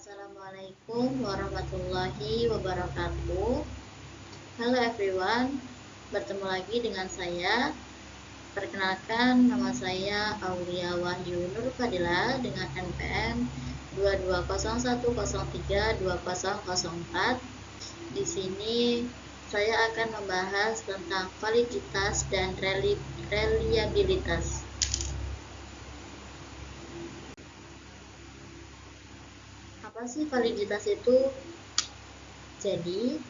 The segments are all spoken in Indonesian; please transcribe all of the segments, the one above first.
Assalamualaikum warahmatullahi wabarakatuh. Halo everyone, bertemu lagi dengan saya. Perkenalkan, nama saya Aulia Wahyu Nur Fadila dengan NPM 2201032004. Di sini saya akan membahas tentang validitas dan reliabilitas. Apa sih validitas itu? Jadi,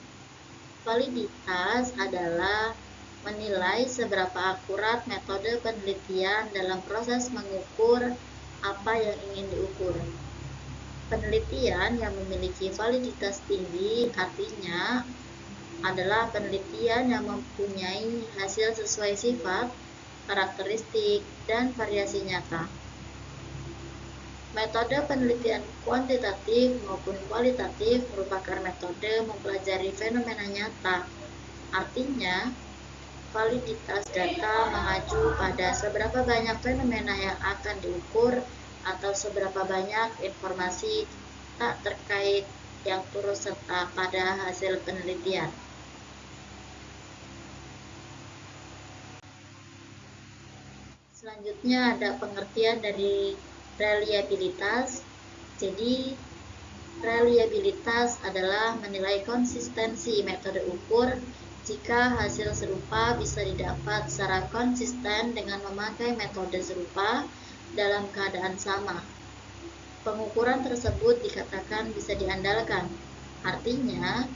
validitas adalah menilai seberapa akurat metode penelitian dalam proses mengukur apa yang ingin diukur. Penelitian yang memiliki validitas tinggi artinya adalah penelitian yang mempunyai hasil sesuai sifat, karakteristik, dan variasi nyata. Metode penelitian kuantitatif maupun kualitatif merupakan metode mempelajari fenomena nyata. Artinya, validitas data mengacu pada seberapa banyak fenomena yang akan diukur atau seberapa banyak informasi tak terkait yang turut serta pada hasil penelitian. Selanjutnya ada pengertian dari reliabilitas. Jadi, reliabilitas adalah menilai konsistensi metode ukur jika hasil serupa bisa didapat secara konsisten dengan memakai metode serupa dalam keadaan sama. Pengukuran tersebut dikatakan bisa diandalkan. Artinya,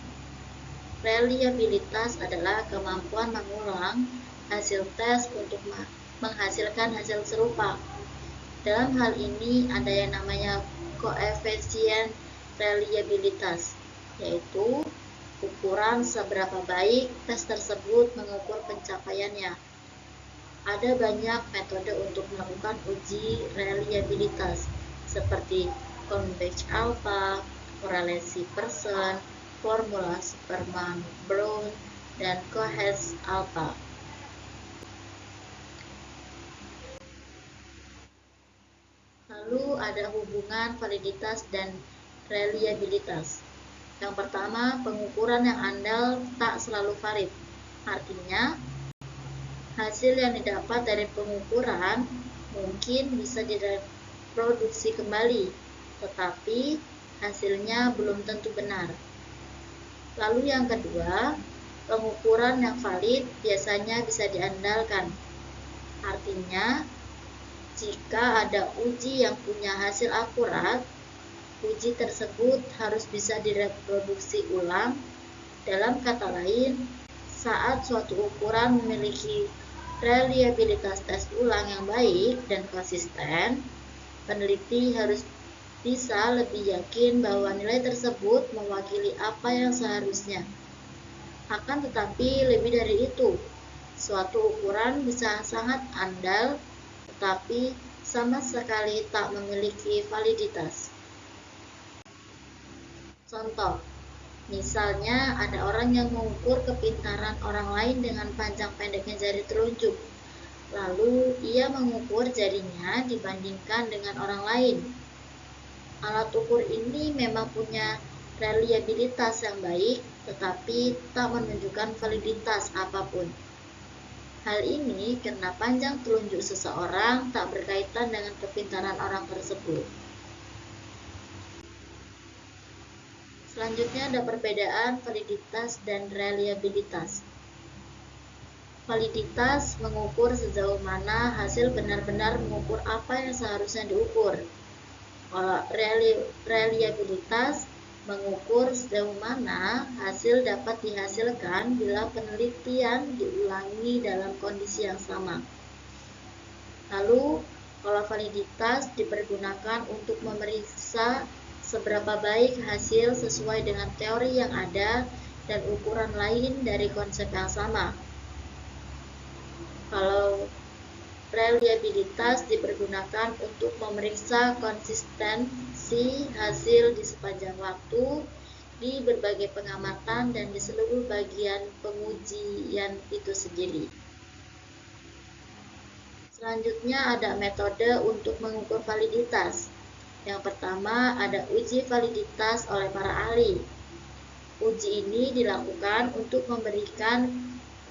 reliabilitas adalah kemampuan mengulang hasil tes untuk menghasilkan hasil serupa. Dalam hal ini ada yang namanya koefisien reliabilitas, yaitu ukuran seberapa baik tes tersebut mengukur pencapaiannya. Ada banyak metode untuk melakukan uji reliabilitas, seperti convex alpha, korelasi Pearson, formula Superman-Brown, dan Cohen alpha. Lalu ada hubungan validitas dan reliabilitas. Yang pertama, pengukuran yang andal tak selalu valid. Artinya, hasil yang didapat dari pengukuran mungkin bisa direproduksi kembali, tetapi hasilnya belum tentu benar. Lalu yang kedua, pengukuran yang valid biasanya bisa diandalkan. Artinya, jika ada uji yang punya hasil akurat, uji tersebut harus bisa direproduksi ulang. Dalam kata lain, saat suatu ukuran memiliki reliabilitas tes ulang yang baik dan konsisten, peneliti harus bisa lebih yakin bahwa nilai tersebut mewakili apa yang seharusnya. Akan tetapi lebih dari itu, suatu ukuran bisa sangat andal tetapi sama sekali tak memiliki validitas. Contoh, misalnya ada orang yang mengukur kepintaran orang lain dengan panjang pendeknya jari telunjuk. Lalu ia mengukur jarinya dibandingkan dengan orang lain. Alat ukur ini memang punya reliabilitas yang baik, tetapi tak menunjukkan validitas apapun. Hal ini karena panjang telunjuk seseorang tak berkaitan dengan kepintaran orang tersebut. Selanjutnya ada perbedaan validitas dan reliabilitas. Validitas mengukur sejauh mana hasil benar-benar mengukur apa yang seharusnya diukur. Kalau reliabilitas mengukur sejauh mana hasil dapat dihasilkan bila penelitian diulangi dalam kondisi yang sama. Lalu, kalau validitas dipergunakan untuk memeriksa seberapa baik hasil sesuai dengan teori yang ada dan ukuran lain dari konsep yang sama. Kalau reliabilitas dipergunakan untuk memeriksa konsistensi hasil di sepanjang waktu, di berbagai pengamatan, dan di seluruh bagian pengujian itu sendiri. Selanjutnya ada metode untuk mengukur validitas. Yang pertama ada uji validitas oleh para ahli. Uji ini dilakukan untuk memberikan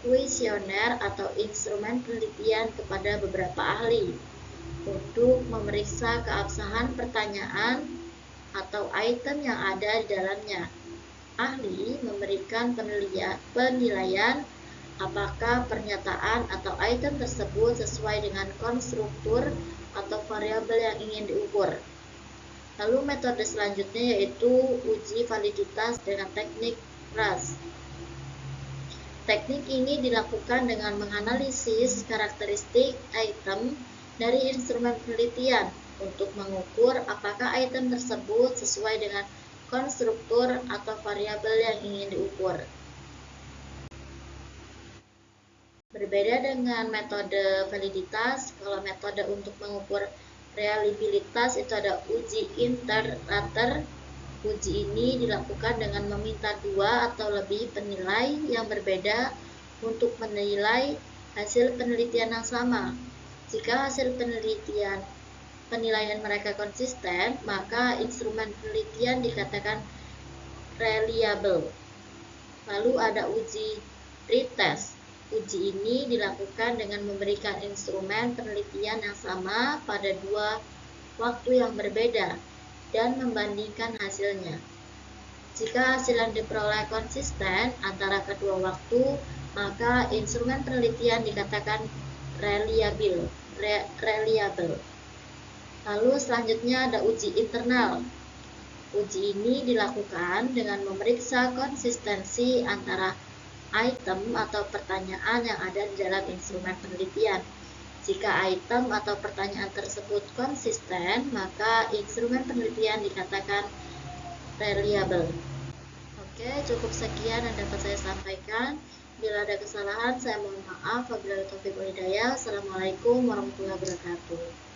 kuesioner atau instrumen penelitian kepada beberapa ahli untuk memeriksa keabsahan pertanyaan atau item yang ada di dalamnya. Ahli memberikan penilaian apakah pernyataan atau item tersebut sesuai dengan konstruktur atau variabel yang ingin diukur. Lalu metode selanjutnya yaitu uji validitas dengan teknik RAS. Teknik ini dilakukan dengan menganalisis karakteristik item dari instrumen penelitian untuk mengukur apakah item tersebut sesuai dengan konstruktur atau variabel yang ingin diukur. Berbeda dengan metode validitas, kalau metode untuk mengukur reliabilitas itu ada uji inter-rater. Uji ini dilakukan dengan meminta 2 atau lebih penilai yang berbeda untuk menilai hasil penelitian yang sama. Jika hasil penilaian mereka konsisten, maka instrumen penelitian dikatakan reliable. Lalu ada uji pretest. Uji ini dilakukan dengan memberikan instrumen penelitian yang sama pada 2 waktu yang berbeda dan membandingkan hasilnya. Jika hasil yang diperoleh konsisten antara kedua waktu, maka instrumen penelitian dikatakan reliable. Lalu selanjutnya ada uji internal. Uji ini dilakukan dengan memeriksa konsistensi antara item atau pertanyaan yang ada di dalam instrumen penelitian. Jika item atau pertanyaan tersebut konsisten, maka instrumen penelitian dikatakan reliable. Oke, cukup sekian yang dapat saya sampaikan. Bila ada kesalahan, saya mohon maaf. Wabillahi taufiq wal hidayah. Assalamualaikum warahmatullahi wabarakatuh.